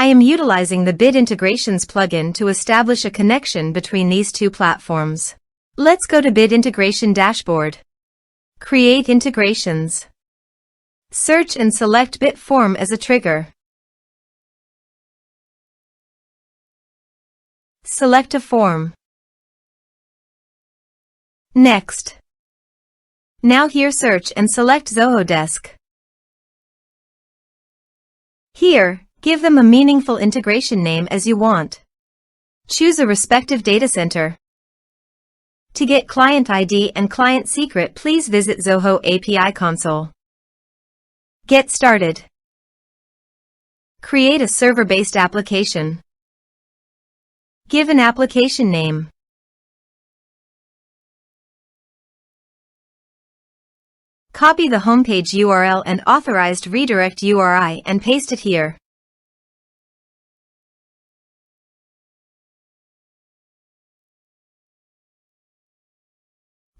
I am utilizing the Bit Integrations plugin to establish a connection between these two platforms. Let's go to Bit Integration Dashboard. Create integrations. Search and select Bit Form as a trigger. Select a form. Next. Now here search and select Zoho Desk. Here, give them a meaningful integration name as you want. Choose a respective data center. To get client ID and client secret, please visit Zoho API Console. Get started. Create a server-based application. Give an application name. Copy the homepage URL and authorized redirect URI and paste it here.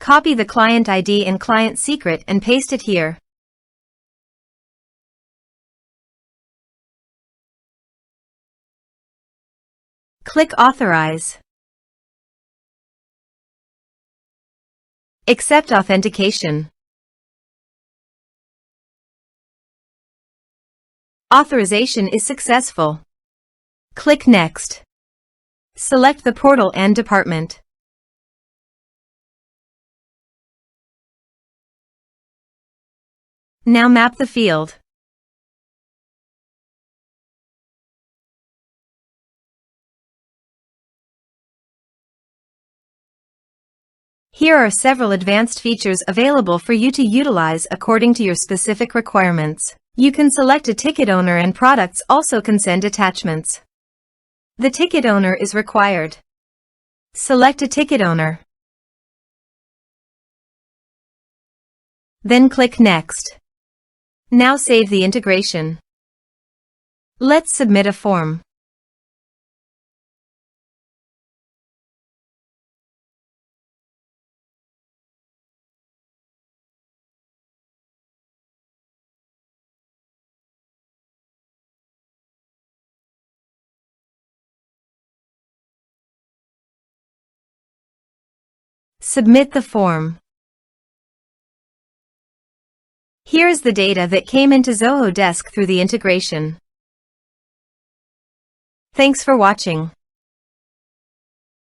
Copy the client ID and client secret and paste it here. Click Authorize. Accept authentication. Authorization is successful. Click Next. Select the portal and department. Now map the field. Here are several advanced features available for you to utilize according to your specific requirements. You can select a ticket owner and products also can send attachments. The ticket owner is required. Select a ticket owner. Then click Next. Now save the integration. Let's submit a form. Submit the form. Here is the data that came into Zoho Desk through the integration. Thanks for watching.